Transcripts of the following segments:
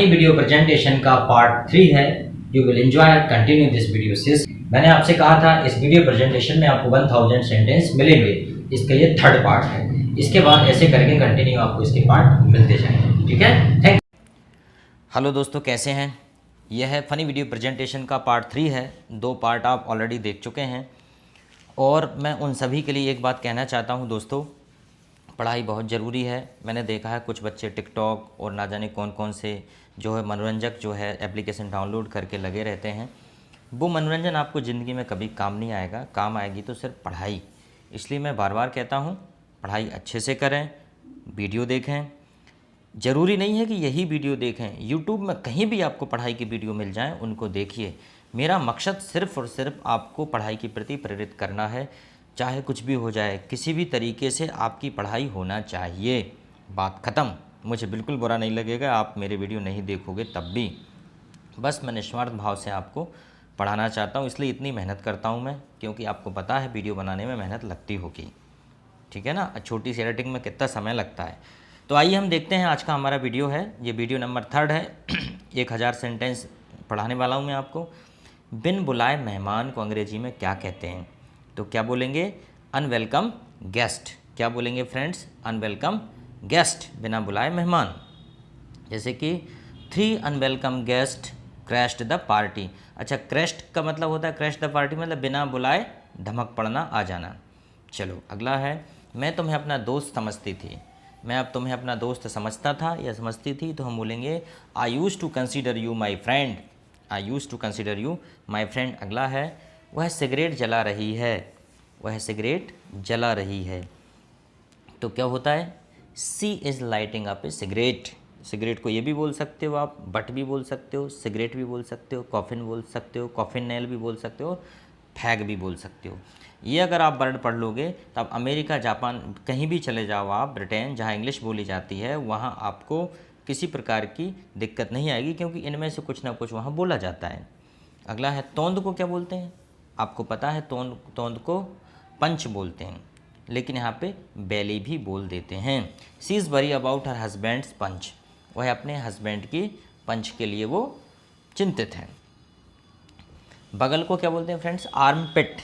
Funny video presentation का part 3 है। You will enjoy continue this video series. मैंने आपसे कहा था इस वीडियो प्रेजेंटेशन में आपको 1000 सेंटेंस मिलेंगे, इसका ये थर्ड पार्ट है। इसके बाद ऐसे करके कंटिन्यू आपको इसके पार्ट मिलते जाएंगे, ठीक है। थैंक। हेलो दोस्तों, कैसे हैं? यह है फनी वीडियो प्रेजेंटेशन का पार्ट 3 है। 2 पार्ट आप ऑलरेडी देख चुके हैं और मैं उन सभी के लिए एक बात कहना चाहता हूं दोस्तों, पढ़ाई बहुत ज़रूरी है। मैंने देखा है कुछ बच्चे टिकटॉक और ना जाने कौन कौन से जो है मनोरंजक जो है एप्लीकेशन डाउनलोड करके लगे रहते हैं। वो मनोरंजन आपको ज़िंदगी में कभी काम नहीं आएगा, काम आएगी तो सिर्फ पढ़ाई। इसलिए मैं बार बार कहता हूँ पढ़ाई अच्छे से करें, वीडियो देखें। ज़रूरी नहीं है कि यही वीडियो देखें, यूट्यूब में कहीं भी आपको पढ़ाई की वीडियो मिल जाएं उनको देखिए। मेरा मकसद सिर्फ़ और सिर्फ आपको पढ़ाई के प्रति प्रेरित करना है। चाहे कुछ भी हो जाए, किसी भी तरीके से आपकी पढ़ाई होना चाहिए, बात ख़त्म। मुझे बिल्कुल बुरा नहीं लगेगा आप मेरे वीडियो नहीं देखोगे तब भी। बस मैं निस्वार्थ भाव से आपको पढ़ाना चाहता हूँ, इसलिए इतनी मेहनत करता हूँ मैं, क्योंकि आपको पता है वीडियो बनाने में मेहनत लगती होगी, ठीक है ना। छोटी सी एडिटिंग में कितना समय लगता है। तो आइए हम देखते हैं आज का हमारा वीडियो है। ये वीडियो नंबर 3 है। 1000 सेंटेंस पढ़ाने वाला हूँ मैं आपको। बिन बुलाए मेहमान को अंग्रेजी में क्या कहते हैं? तो क्या बोलेंगे? Unwelcome guest. क्या बोलेंगे फ्रेंड्स? अनवेलकम गेस्ट, बिना बुलाए मेहमान। जैसे कि 3 unwelcome guest crashed the party. अच्छा, क्रैश्ड का मतलब होता है, क्रैश द पार्टी मतलब बिना बुलाए धमक पड़ना, आ जाना। चलो अगला है, मैं तुम्हें अपना दोस्त समझती थी। मैं अब तुम्हें अपना दोस्त समझता था या समझती थी, तो हम बोलेंगे I use to consider you my friend. I use to consider you my friend. अगला है, वह सिगरेट जला रही है। वह सिगरेट जला रही है। तो क्या होता है? She is lighting up a cigarette. Cigarette को ये भी बोल सकते हो आप, बट भी बोल सकते हो, सिगरेट भी बोल सकते हो, कॉफिन बोल सकते हो, कॉफिन नेल भी बोल सकते हो, फैग भी बोल सकते हो। ये अगर आप वर्ड पढ़ लोगे तो आप अमेरिका, जापान, कहीं भी चले जाओ आप, ब्रिटेन, जहाँ इंग्लिश बोली जाती है, वहाँ आपको किसी प्रकार की दिक्कत नहीं आएगी, क्योंकि इनमें से कुछ ना कुछ वहाँ बोला जाता है। अगला है, तोंद को क्या बोलते हैं? आपको पता है तोंद को पंच बोलते हैं, लेकिन यहाँ पे बैली भी बोल देते हैं। She is worry about her husband's punch. वह अपने हस्बैंड की पंच के लिए वो चिंतित हैं। बगल को क्या बोलते हैं फ्रेंड्स? आर्म पिट,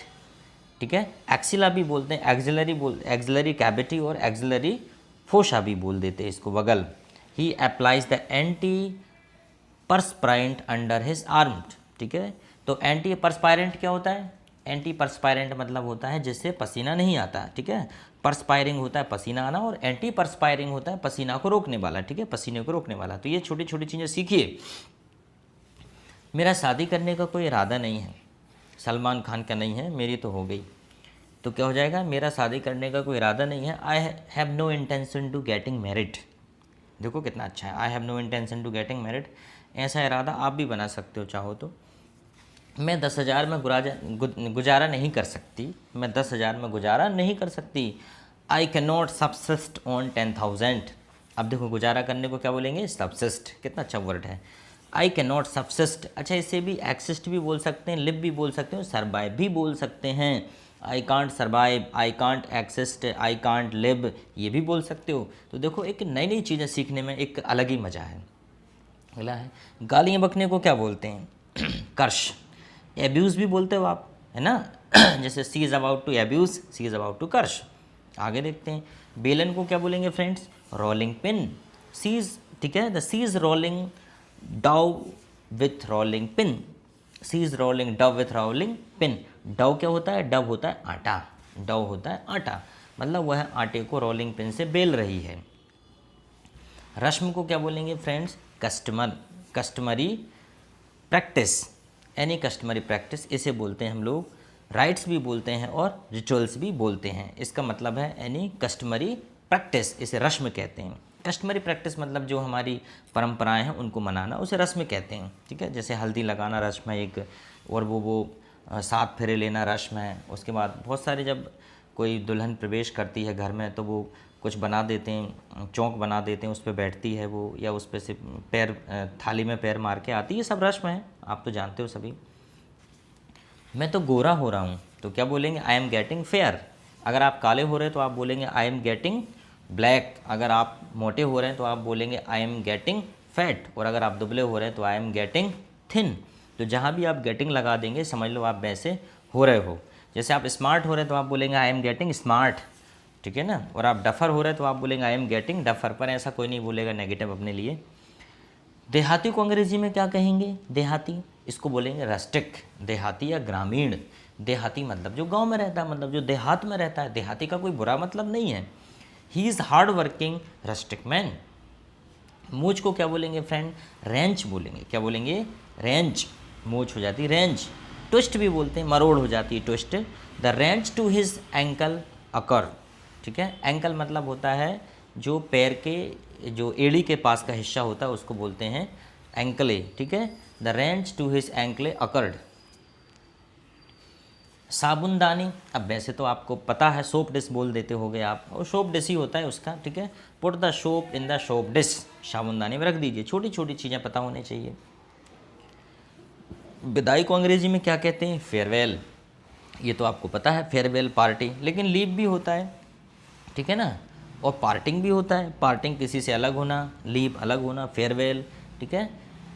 ठीक है। एक्सिला भी बोलते हैं, एक्सिलरी कैविटी और एक्सिलरी फोशा भी बोल देते हैं इसको, बगल। He applies the antiperspirant under his arm, ठीक है। तो एंटी परस्पायरेंट क्या होता है? एंटी परस्पायरेंट मतलब होता है जिससे पसीना नहीं आता, ठीक है। परस्पायरिंग होता है पसीना आना, और एंटी परस्पायरिंग होता है पसीना को रोकने वाला, ठीक है, पसीने को रोकने वाला। तो ये छोटी छोटी चीज़ें सीखिए। मेरा शादी करने का कोई इरादा नहीं है। सलमान खान का नहीं है, मेरी तो हो गई। तो क्या हो जाएगा? मेरा शादी करने का कोई इरादा नहीं है। I have no intention to getting married. देखो कितना अच्छा है, I have no intention to getting married. ऐसा इरादा आप भी बना सकते हो चाहो तो। मैं 10,000 में गुजारा नहीं कर सकती। मैं 10,000 में गुजारा नहीं कर सकती। I can not subsist on 10,000। अब देखो गुजारा करने को क्या बोलेंगे? सबसिस्ट। कितना अच्छा वर्ड है, आई कैन नॉट सबसिस्ट। अच्छा, इसे भी एक्सिस्ट भी बोल सकते हैं, लिव भी बोल सकते हो, सर्वाइव भी बोल सकते हैं। I can't survive, I can't exist, I can't live, ये भी बोल सकते हो। तो देखो एक नई नई चीज़ें सीखने में एक अलग ही मज़ा है। अगला है, गालियाँ बकने को क्या बोलते हैं? कर्ष। एब्यूज़ भी बोलते हो आप, है ना। जैसे she is about to abuse, she is about to curse. आगे देखते हैं, बेलन को क्या बोलेंगे friends? Rolling pin. She is, ठीक है, the she is rolling dough with rolling pin. She is rolling dough with rolling pin. Dough क्या होता है? डव होता है आटा। डव होता है आटा, मतलब वह आटे को रोलिंग पिन से बेल रही है। रस्म को क्या बोलेंगे friends? Customer, customary practice, any customary practice, इसे बोलते हैं हम लोग। राइट्स भी बोलते हैं और रिचुअल्स भी बोलते हैं। इसका मतलब है एनी कस्टमरी प्रैक्टिस, इसे रस्म कहते हैं। कस्टमरी प्रैक्टिस मतलब जो हमारी परंपराएं हैं उनको मनाना, उसे रस्म कहते हैं, ठीक है। जैसे हल्दी लगाना रस्म है एक, और वो 7 फेरे लेना रस्म है। उसके बाद बहुत सारे, जब कोई दुल्हन प्रवेश करती है घर में तो वो कुछ बना देते हैं, चौक बना देते हैं, उस पर बैठती है वो, या उस पर से पैर, थाली में पैर मार के आती है, ये सब रस्म है, आप तो जानते हो सभी। मैं तो गोरा हो रहा हूँ, तो क्या बोलेंगे? I am getting fair. अगर आप काले हो रहे हैं तो आप बोलेंगे आई एम गेटिंग ब्लैक। अगर आप मोटे हो रहे हैं तो आप बोलेंगे आई एम गेटिंग फैट, और अगर आप दुबले हो रहे हैं तो आई एम गेटिंग थिन। तो जहाँ भी आप गेटिंग लगा देंगे समझ लो आप वैसे हो रहे हो। जैसे आप स्मार्ट हो रहे हैं तो आप बोलेंगे आई एम गेटिंग स्मार्ट, ठीक है ना। और आप डफर हो रहे हैं तो आप बोलेंगे आई एम गेटिंग डफर, पर ऐसा कोई नहीं बोलेगा नेगेटिव अपने लिए। देहाती को अंग्रेजी में क्या कहेंगे? देहाती, इसको बोलेंगे रस्टिक, देहाती या ग्रामीण। देहाती मतलब जो गांव में रहता है, मतलब जो देहात में रहता है। देहाती का कोई बुरा मतलब नहीं है। He is hard working rustic man. मूछ को क्या बोलेंगे फ्रेंड? रेंच बोलेंगे। क्या बोलेंगे? रेंच। मूछ हो जाती रेंच। ट्विस्ट भी बोलते हैं, मरोड़ हो जाती है twist. The wrench to his ankle occur, ठीक है। एंकल मतलब होता है जो पैर के जो एड़ी के पास का हिस्सा होता है उसको बोलते हैं एंकले, ठीक है। The wrench to his ankle occurred. साबुनदानी, अब वैसे तो आपको पता है सोप डिश बोल देते होगे आप, और सोप डिश ही होता है उसका, ठीक है। Put the soap in the soap dish, साबुनदानी में रख दीजिए। छोटी छोटी चीज़ें पता होनी चाहिए। विदाई को अंग्रेजी में क्या कहते हैं? फेयरवेल। ये तो आपको पता है, फेयरवेल पार्टी। लेकिन लीव भी होता है, ठीक है ना, और पार्टिंग भी होता है। पार्टिंग किसी से अलग होना, लीव अलग होना, फेयरवेल, ठीक है।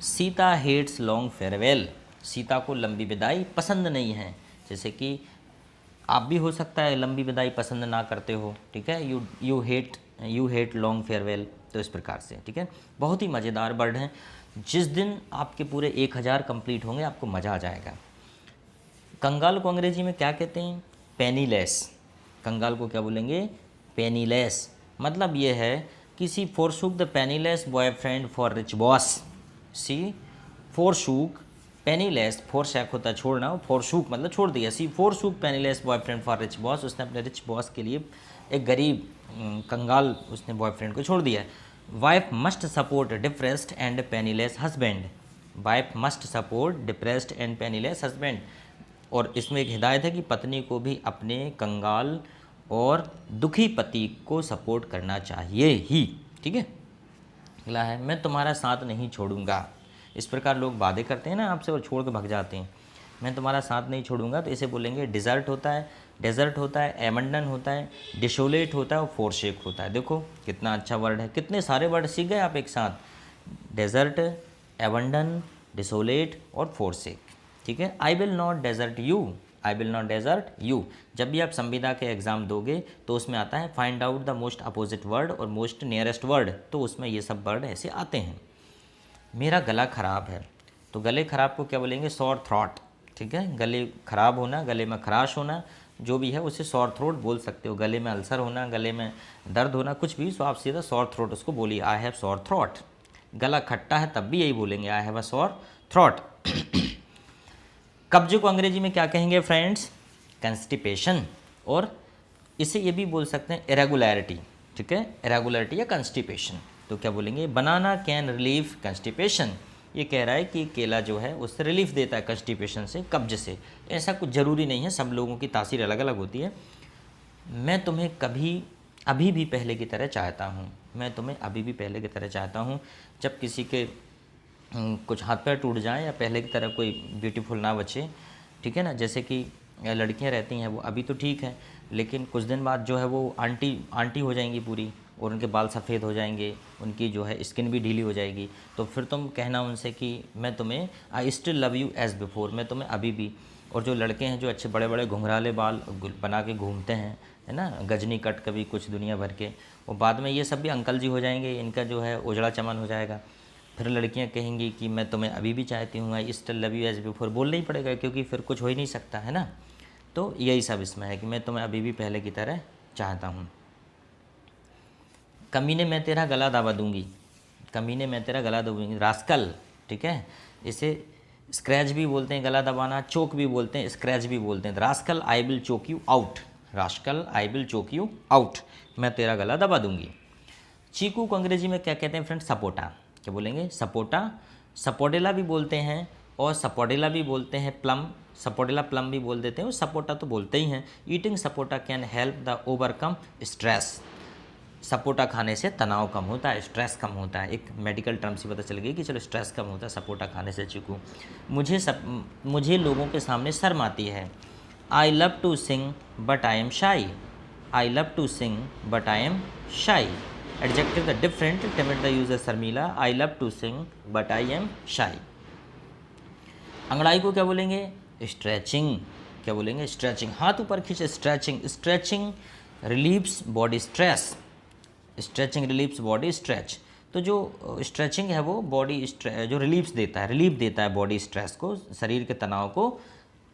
Sita hates long farewell. Sita को लंबी विदाई पसंद नहीं है। जैसे कि आप भी हो सकता है लंबी विदाई पसंद ना करते हो, ठीक है। यू हेट लॉन्ग फेयरवेल, तो इस प्रकार से, ठीक है। बहुत ही मज़ेदार वर्ड हैं। जिस दिन आपके पूरे 1000 कंप्लीट होंगे आपको मज़ा आ जाएगा। कंगाल को अंग्रेजी में क्या कहते हैं? पेनीलेस। कंगाल को क्या बोलेंगे? पेनीलेस। मतलब ये है किसी forsook the penniless boyfriend for rich boss. She forsook penniless, forsake होता है छोड़ना, फोरशूक मतलब छोड़ दिया। She forsook penniless boyfriend for rich boss, उसने अपने रिच बॉस के लिए एक गरीब कंगाल उसने बॉयफ्रेंड को छोड़ दिया। Wife must support depressed and penniless husband. Wife must support depressed and penniless husband. और इसमें एक हिदायत है कि पत्नी को भी अपने कंगाल और दुखी पति को सपोर्ट करना चाहिए ही, ठीक है। अगला है मैं तुम्हारा साथ नहीं छोड़ूंगा। इस प्रकार लोग वादे करते हैं ना आपसे और छोड़ के भाग जाते हैं। मैं तुम्हारा साथ नहीं छोड़ूंगा, तो इसे बोलेंगे डिज़र्ट होता है, डेजर्ट होता है, एमंडन होता है, डिशोलेट होता है और फोरशेक होता है। देखो कितना अच्छा वर्ड है, कितने सारे वर्ड सीख गए आप एक साथ। डेजर्ट, एबंडन, डिसोलेट और फोरशेक, ठीक है। I will not desert you, I will not desert you. जब भी आप संविदा के एग्ज़ाम दोगे तो उसमें आता है find out the most opposite word और मोस्ट नियरेस्ट वर्ड, तो उसमें ये सब वर्ड ऐसे आते हैं। मेरा गला ख़राब है, तो गले ख़राब को क्या बोलेंगे? सॉर थ्रॉट, ठीक है। गले ख़राब होना, गले में खराश होना, जो भी है उसे सॉर थ्रोट बोल सकते हो। गले में अल्सर होना, गले में दर्द होना, कुछ भी, तो आप सीधा सॉर थ्रोट उसको बोलिए, आई हैव सॉर थ्रॉट। गला खट्टा है तब भी यही बोलेंगे, I have a sore throat. कब्ज को अंग्रेजी में क्या कहेंगे फ्रेंड्स? कंस्टिपेशन। और इसे ये भी बोल सकते हैं इरेगुलरिटी, ठीक है, इरेगुलरिटी या कंस्टिपेशन। तो क्या बोलेंगे? बनाना कैन रिलीव कंस्टिपेशन। ये कह रहा है कि केला जो है उससे रिलीफ देता है कंस्टिपेशन से, कब्ज से। ऐसा कुछ ज़रूरी नहीं है, सब लोगों की तासीर अलग अलग होती है। मैं तुम्हें अभी भी पहले की तरह चाहता हूँ। मैं तुम्हें अभी भी पहले की तरह चाहता हूँ। जब किसी के कुछ हाथ पैर टूट जाए या पहले की तरह कोई ब्यूटीफुल ना बचे, ठीक है ना। जैसे कि लड़कियां रहती हैं वो अभी तो ठीक है, लेकिन कुछ दिन बाद जो है वो आंटी हो जाएंगी पूरी, और उनके बाल सफ़ेद हो जाएंगे, उनकी जो है स्किन भी ढीली हो जाएगी। तो फिर तुम कहना उनसे कि मैं तुम्हें I still love you as before, मैं तुम्हें अभी भी। और जो लड़के हैं जो अच्छे बड़े बड़े घुंघराले बाल बना के घूमते हैं, है ना, गजनी कट कभी कुछ दुनिया भर के, और बाद में ये सब भी अंकल जी हो जाएंगे, इनका जो है उजड़ा चमन हो जाएगा। फिर लड़कियां कहेंगी कि मैं तुम्हें अभी भी चाहती हूँ, I still love you as before, बोलना ही पड़ेगा क्योंकि फिर कुछ हो ही नहीं सकता, है ना। तो यही सब इसमें है कि मैं तुम्हें अभी भी पहले की तरह चाहता हूँ। कमीने मैं तेरा गला दबा दूंगी, कमीने मैं तेरा गला दबाऊंगी, रास्कल, ठीक है। इसे स्क्रैच भी बोलते हैं, गला दबाना, चोक भी बोलते हैं, स्क्रैच भी बोलते हैं। Rascal I will choke you out, rascal I will choke you out, मैं तेरा गला दबा दूंगी। चीकू को अंग्रेजी में क्या कहते हैं फ्रेंड? सपोटा। क्या बोलेंगे? सपोटा। सपोडेला भी बोलते हैं और सपोडेला भी बोलते हैं, प्लम, सपोडेला प्लम भी बोल देते हैं, और सपोटा तो बोलते ही हैं। Eating sapota can help the overcome stress. Sapota खाने से तनाव कम होता है, स्ट्रेस कम होता है। एक मेडिकल टर्म से पता चल गई कि चलो स्ट्रेस कम होता है सपोटा खाने से। चीकू, मुझे लोगों के सामने शर्म आती है। I love to sing but I am shy, I love to sing but I am shy. Adjective the different, timid the user शर्मीला, I love to sing but I am shy. अंगड़ाई को क्या बोलेंगे? स्ट्रेचिंग। क्या बोलेंगे? Stretching. हाथ ऊपर खींचे, stretching. Stretching relieves body stress. Stretching relieves body stretch. तो जो स्ट्रेचिंग है वो बॉडी जो रिलीफ देता है बॉडी स्ट्रेस को, शरीर के तनाव को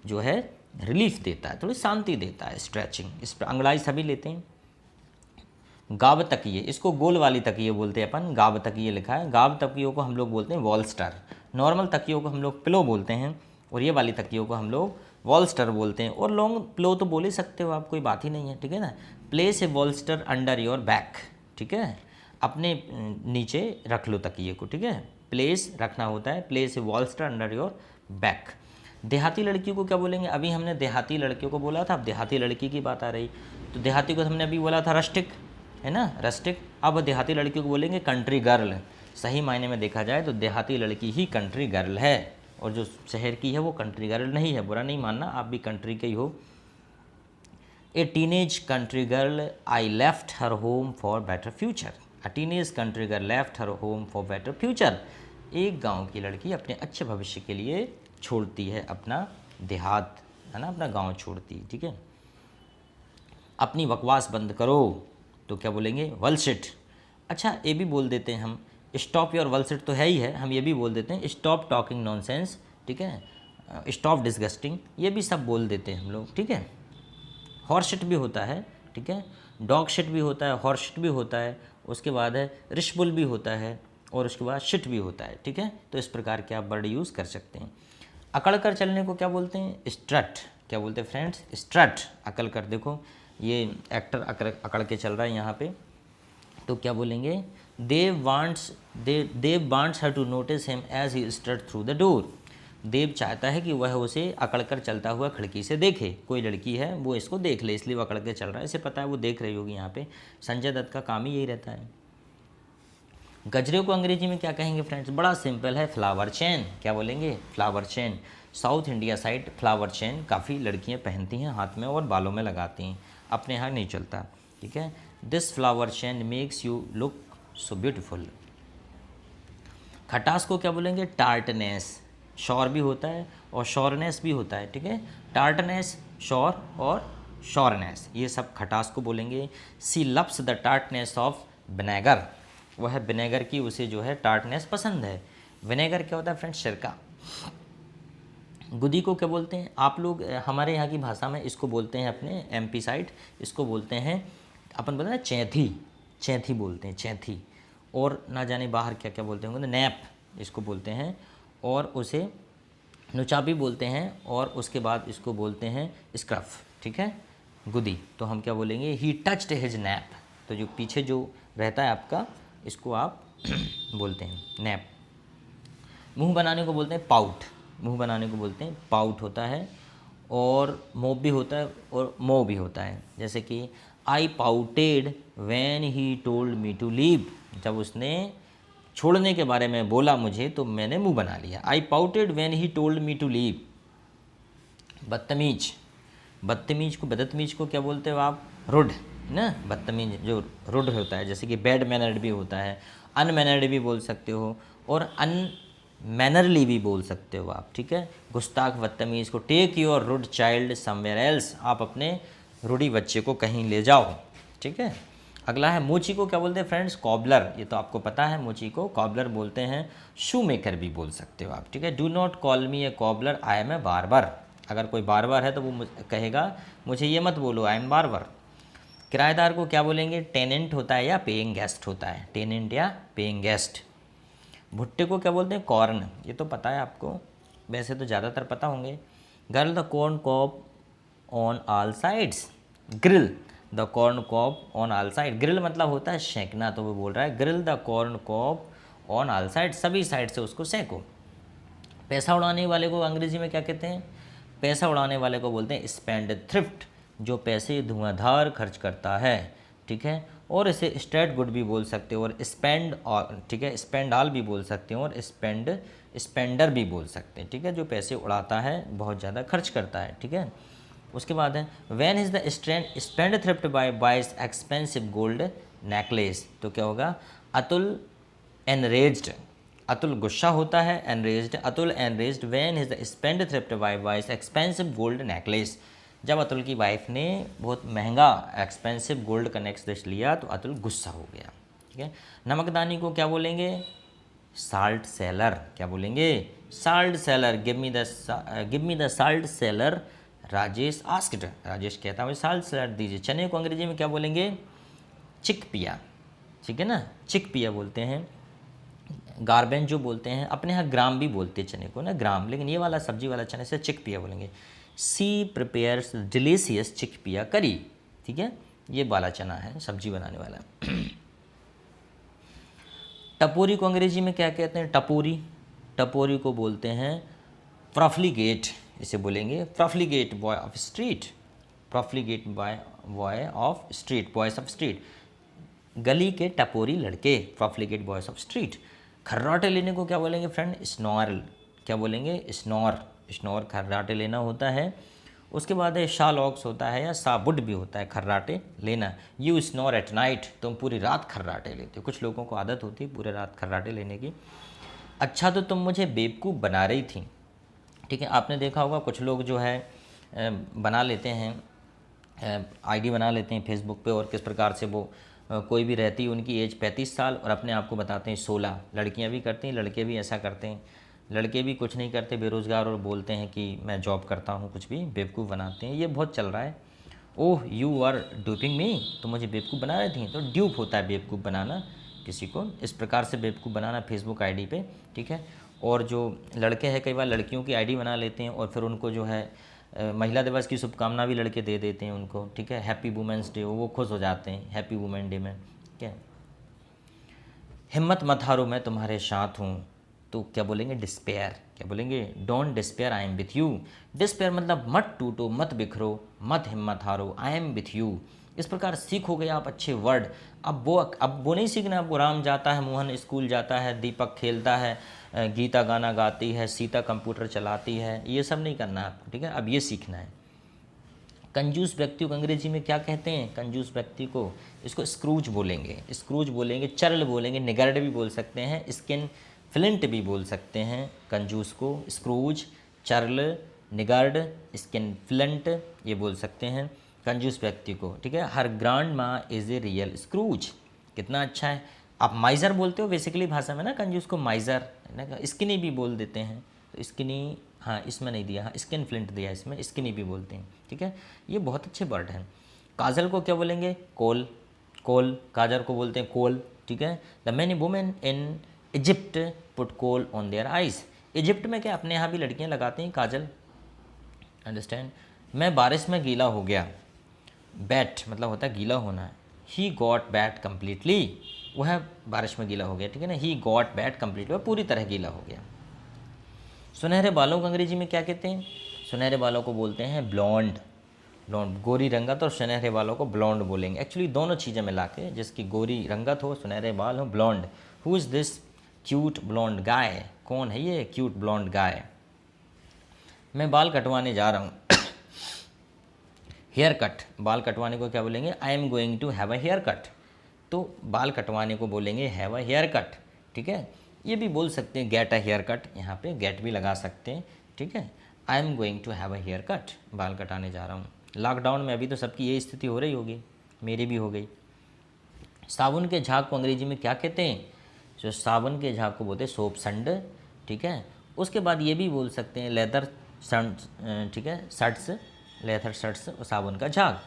जो है रिलीफ देता है, थोड़ी शांति देता है स्ट्रेचिंग। इस पर अंगड़ाई सभी लेते हैं। गाब तकिए, इसको गोल वाली तकिए बोलते हैं अपन, गाब तकिए लिखा है। गाब तकियों को हम लोग बोलते हैं वॉलस्टर। नॉर्मल तकियों को हम लोग पिलो बोलते हैं, और ये वाली तकियों को हम लोग वॉलस्टर बोलते हैं। और लॉन्ग पिलो तो बोल ही सकते हो आप, कोई बात ही नहीं है, ठीक है ना। Place a bolster under your back, ठीक है, अपने नीचे रख लो तकिए को, ठीक है। प्लेस रखना होता है, place a bolster under your back. देहाती लड़कियों को क्या बोलेंगे? अभी हमने देहाती लड़कियों को बोला था, अब देहाती लड़की की बात आ रही। तो देहाती को हमने अभी बोला था रस्टिक, है ना, रस्टिक। अब देहाती लड़कियों को बोलेंगे कंट्री गर्ल। सही मायने में देखा जाए तो देहाती लड़की ही कंट्री गर्ल है, और जो शहर की है वो कंट्री गर्ल नहीं है। बुरा नहीं मानना, आप भी कंट्री के ही हो। A teenage country girl I left her home for better future. A teenage country girl left her home for better future. एक गांव की लड़की अपने अच्छे भविष्य के लिए छोड़ती है अपना देहात, है ना, अपना गांव छोड़ती है, ठीक है। अपनी बकवास बंद करो, तो क्या बोलेंगे? वलशिट। अच्छा, ये भी बोल देते हैं हम, स्टॉप योर वलशिट तो है ही है, हम ये भी बोल देते हैं स्टॉप टॉकिंग नॉनसेंस, ठीक है, स्टॉप डिस्गस्टिंग, ये भी सब बोल देते हैं हम लोग, ठीक है। हॉर्स शिट भी होता है, ठीक है, डॉग शिट भी होता है, हॉर्स शिट भी होता है, उसके बाद है रिशबुल भी होता है, और उसके बाद शिट भी होता है, ठीक है। तो इस प्रकार के आप वर्ड यूज़ कर सकते हैं। अकड़ कर चलने को क्या बोलते हैं? स्ट्रट। क्या बोलते हैं फ्रेंड्स? स्ट्रट। अकड़ कर, देखो ये एक्टर अकड़ के चल रहा है यहाँ पे, तो क्या बोलेंगे? Dev wants her to notice him as he strut through the door. Dev चाहता है कि वह उसे अकड़ कर चलता हुआ खिड़की से देखे। कोई लड़की है वो इसको देख ले, इसलिए वो अकड़ के चल रहा है, इसे पता है वो देख रही होगी यहाँ पे। संजय दत्त का काम ही यही रहता है। गजरे को अंग्रेजी में क्या कहेंगे फ्रेंड्स? बड़ा सिंपल है, फ्लावर चेन। क्या बोलेंगे? Flower chain. South India side flower chain काफ़ी लड़कियां पहनती हैं, हाथ में और बालों में लगाती हैं, अपने यहाँ नहीं चलता, ठीक है। This flower chain makes you look so beautiful. खटास को क्या बोलेंगे? टार्टनेस। शौर भी होता है और शौरनेस भी होता है, ठीक है। टार्टनेस, शौर और शौरनेस, ये सब खटास को बोलेंगे। सी लव्स द टार्टनेस ऑफ विनेगर। वह विनेगर की उसे जो है टार्टनेस पसंद है। विनेगर क्या होता है फ्रेंड्स? सिरका। गुदी को क्या बोलते हैं? आप लोग हमारे यहाँ की भाषा में इसको बोलते हैं, अपने एमपी साइड इसको बोलते हैं, अपन बोलते हैं ना चैथी, चैथी बोलते हैं, चैथी। और ना जाने बाहर क्या क्या बोलते होंगे, नैप इसको बोलते हैं, और उसे नुचाबी बोलते हैं, और उसके बाद इसको बोलते हैं स्क्रफ, ठीक है, गुदी। तो हम क्या बोलेंगे? ही टच्ड हिज नैप। तो जो पीछे जो रहता है आपका, इसको आप बोलते हैं नैप। मुंह बनाने को बोलते हैं पाउट। मुंह बनाने को बोलते हैं पाउट होता है, और मोब भी होता है और मो भी होता है। जैसे कि I pouted when he told me to leave. जब उसने छोड़ने के बारे में बोला मुझे, तो मैंने मुंह बना लिया। I pouted when he told me to leave. बदतमीज। बदतमीज को क्या बोलते हो आप? रुड ना। बदतमीज जो रुड होता है, जैसे कि बैड मैनर्ड भी होता है, अनमैनर्ड भी बोल सकते हो, और अनमैनरली भी बोल सकते हो आप, ठीक है। गुस्ताख, बदतमीज को take your rude child somewhere else. आप अपने रूढ़ी बच्चे को कहीं ले जाओ, ठीक है। अगला है मोची को क्या बोलते हैं फ्रेंड्स? कॉबलर। ये तो आपको पता है, मोची को कॉबलर बोलते हैं। शू मेकर भी बोल सकते हो आप, ठीक है। Do not call me a cobbler, I am a barber. अगर कोई बार्बर है तो वो कहेगा मुझे ये मत बोलो, आई एम बार्बर। किराएदार को क्या बोलेंगे? टेनेंट होता है या पेइंग गेस्ट होता है, टेनेंट या पेइंग गेस्ट। भुट्टे को क्या बोलते हैं? कॉर्न। ये तो पता है आपको, वैसे तो ज़्यादातर पता होंगे। Grill the corn cob on all sides. Grill the corn cob on all side. Grill मतलब होता है सेंकना, तो वो बोल रहा है grill the corn cob on all side, सभी साइड से उसको सेंको। पैसा उड़ाने वाले को अंग्रेजी में क्या कहते हैं? पैसा उड़ाने वाले को बोलते हैं स्पेंड थ्रिफ्ट, जो पैसे धुआंधार खर्च करता है, ठीक है। और इसे स्ट्रेट गुड भी बोल सकते हो, और स्पेंड, और ठीक है, स्पेंड ऑल भी बोल सकते हो, और स्पेंडर भी बोल सकते हैं, ठीक है, जो पैसे उड़ाता है, बहुत ज़्यादा खर्च करता है, ठीक है। उसके बाद है when is the spendthrift buy buys expensive gold necklace, तो क्या होगा, अतुल एनरेज्ड, अतुल गुस्सा होता है, enraged, Atul enraged when his spendthrift wife buys expensive gold necklace, जब अतुल की वाइफ ने बहुत महंगा एक्सपेंसिव गोल्ड का नेकलेस लिया तो अतुल गुस्सा हो गया। ठीक है, नमकदानी को क्या बोलेंगे, साल्ट सेलर, क्या बोलेंगे, salt seller, give me the salt seller, Rajesh asked, Rajesh कहता है साल्ट सेलर दीजिए। चने को अंग्रेजी में क्या बोलेंगे, चिकपिया, ठीक है ना, चिकपिया बोलते हैं। गार्बेंज जो बोलते हैं, अपने यहाँ ग्राम भी बोलते हैं चने को ना, ग्राम, लेकिन ये वाला सब्जी वाला चने से चिकपिया बोलेंगे। सी प्रिपेयर्स डिलीशियस चिकपिया करी, ठीक है, ये वाला चना है सब्जी बनाने वाला। टपोरी को अंग्रेजी में क्या कहते हैं, टपोरी, टपोरी को बोलते हैं प्रोफ्लिगेट, इसे बोलेंगे profligate boy of street, profligate boy of street, boys of street, गली के टपोरी लड़के, प्रोफ्लिगेट बॉयज ऑफ स्ट्रीट। खर्राटे लेने को क्या बोलेंगे फ्रेंड, स्नॉर्ल, क्या बोलेंगे, स्नॉर, स्नॉर खर्राटे लेना होता है। उसके बाद है शालॉक्स होता है या साबुड भी होता है खर्राटे लेना। यू स्नोर एट नाइट, तुम पूरी रात खर्राटे लेते हो, कुछ लोगों को आदत होती है पूरी रात खर्राटे लेने की। अच्छा तो तुम मुझे बेवकूफ़ बना रही थी, ठीक है, आपने देखा होगा कुछ लोग जो है बना लेते हैं, आईडी बना लेते हैं फेसबुक पे, और किस प्रकार से वो कोई भी रहती है उनकी एज 35 साल और अपने आप को बताते हैं 16, लड़कियां भी करती हैं, लड़के भी ऐसा करते हैं, लड़के भी कुछ नहीं करते बेरोज़गार और बोलते हैं कि मैं जॉब करता हूँ, कुछ भी बेवकूफ़ बनाते हैं, ये बहुत चल रहा है। ओह यू आर ड्यूपिंग मी, तो मुझे बेवकूफ़ बना रही थी, तो ड्यूप होता है बेवकूफ़ बनाना किसी को, इस प्रकार से बेवकूफ़ बनाना फेसबुक आईडी पे, ठीक है। और जो लड़के हैं कई बार लड़कियों की आईडी बना लेते हैं और फिर उनको जो है महिला दिवस की शुभकामना भी लड़के दे देते हैं उनको, ठीक है, हैप्पी वुमेंस डे, वो खुश हो जाते हैं हैप्पी वुमेन डे में, ठीक है। हिम्मत मत हारो मैं तुम्हारे साथ हूँ, तो क्या बोलेंगे, डिस्पेयर, क्या बोलेंगे, don't despair I am with you. Despair मतलब मत टूटो, मत बिखरो, मत हिम्मत हारो, आई एम विथ यू। इस प्रकार सीखोगे आप अच्छे वर्ड। अब वो नहीं सीखना, आपको राम जाता है, मोहन स्कूल जाता है, दीपक खेलता है, गीता गाना गाती है, सीता कंप्यूटर चलाती है, ये सब नहीं करना है आपको, ठीक है, अब ये सीखना है। कंजूस व्यक्ति को अंग्रेजी में क्या कहते हैं, कंजूस व्यक्ति को, इसको स्क्रूज बोलेंगे, स्क्रूज बोलेंगे, चर्ल बोलेंगे, निगर्ड भी बोल सकते हैं, स्किन फ्लिंट भी बोल सकते हैं कंजूस को, स्क्रूज, चर्ल, निगर्ड, स्किन फ्लिंट, ये बोल सकते हैं कंजूस व्यक्ति को, ठीक है। हर ग्रांड माँ इज़ ए रियल स्क्रूज, कितना अच्छा है। आप माइज़र बोलते हो बेसिकली भाषा में ना, कंजूस को माइज़र, स्किनी भी बोल देते हैं, तो स्किनी, हाँ इसमें नहीं दिया, हाँ स्किन फ्लिंट दिया, इसमें स्किनी भी बोलते हैं, ठीक है, ये बहुत अच्छे वर्ड हैं। काजल को क्या बोलेंगे, कोल, कोल, काजल को बोलते हैं कोल, ठीक है। The many women in Egypt put kohl on their eyes, Egypt में क्या अपने यहाँ भी लड़कियाँ लगाती हैं काजल, अंडरस्टैंड। मैं बारिश में गीला हो गया, बैट मतलब होता है गीला होना, ही गॉट बैट कम्प्लीटली, वह बारिश में गीला हो गया, ठीक है ना, ही गॉट बैट कम्प्लीटली, वह पूरी तरह गीला हो गया। सुनहरे बालों को अंग्रेजी में क्या कहते हैं, सुनहरे बालों को बोलते हैं ब्लॉन्ड, ब्लॉन्ड, गोरी रंगत और सुनहरे बालों को ब्लॉन्ड बोलेंगे, एक्चुअली दोनों चीज़ें मिला के, जिसकी गोरी रंगत हो, सुनहरे बाल हो, blonde. Who is this cute blonde guy, कौन है ये क्यूट ब्लॉन्ड गाय। मैं बाल कटवाने जा रहा हूँ, हेयर कट, बाल कटवाने को क्या बोलेंगे, I am going to have a haircut, तो बाल कटवाने को बोलेंगे हैव अ हेयर कट, ठीक है। ये भी बोल सकते हैं गेट अ हेयर कट, यहाँ पे गेट भी लगा सकते हैं, ठीक है। I am going to have a haircut, बाल कटाने जा रहा हूँ। लॉकडाउन में अभी तो सबकी ये स्थिति हो रही होगी, मेरी भी हो गई। साबुन के झाग को अंग्रेजी में क्या कहते हैं, जो साबुन के झाग को बोलते हैं सोप संड, ठीक है। उसके बाद ये भी बोल सकते हैं लेदर शर्ट्स, ठीक है, शर्ट्स, लेदर शर्ट्स और साबुन का झाग।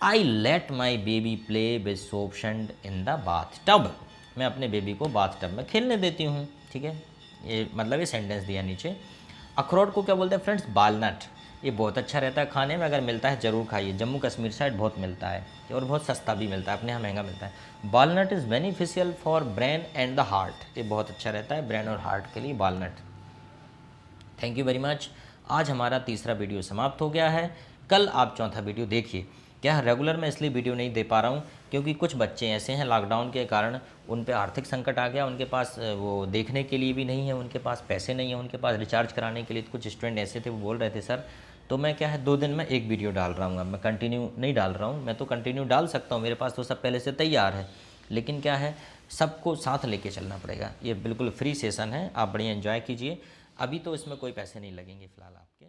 I let my baby play with soap संड इन द बाथ टब, मैं अपने बेबी को बाथ टब में खेलने देती हूँ, ठीक है, ये मतलब ये सेंटेंस दिया नीचे। अखरोट को क्या बोलते हैं फ्रेंड्स, बालनट, ये बहुत अच्छा रहता है खाने में, अगर मिलता है ज़रूर खाइए, जम्मू कश्मीर साइड बहुत मिलता है और बहुत सस्ता भी मिलता है, अपने यहाँ महंगा मिलता है। Walnut is beneficial for brain and the heart, ये बहुत अच्छा रहता है ब्रेन और हार्ट के लिए walnut. Thank you very much. आज हमारा तीसरा वीडियो समाप्त हो गया है, कल आप चौथा वीडियो देखिए। क्या रेगुलर मैं इसलिए वीडियो नहीं दे पा रहा हूँ क्योंकि कुछ बच्चे ऐसे हैं लॉकडाउन के कारण उन पे आर्थिक संकट आ गया, उनके पास वो देखने के लिए भी नहीं है, उनके पास पैसे नहीं है, उनके पास रिचार्ज कराने के लिए। कुछ स्टूडेंट ऐसे थे वो बोल रहे थे सर, तो मैं क्या है 2 दिन में एक वीडियो डाल रहा हूँ, अब मैं कंटिन्यू नहीं डाल रहा हूँ, मैं तो कंटिन्यू डाल सकता हूँ, मेरे पास तो सब पहले से तैयार है, लेकिन क्या है, सबको साथ लेके चलना पड़ेगा। ये बिल्कुल फ्री सेशन है, आप बढ़िया एंजॉय कीजिए। अभी तो इसमें कोई पैसे नहीं लगेंगे फ़िलहाल आपके।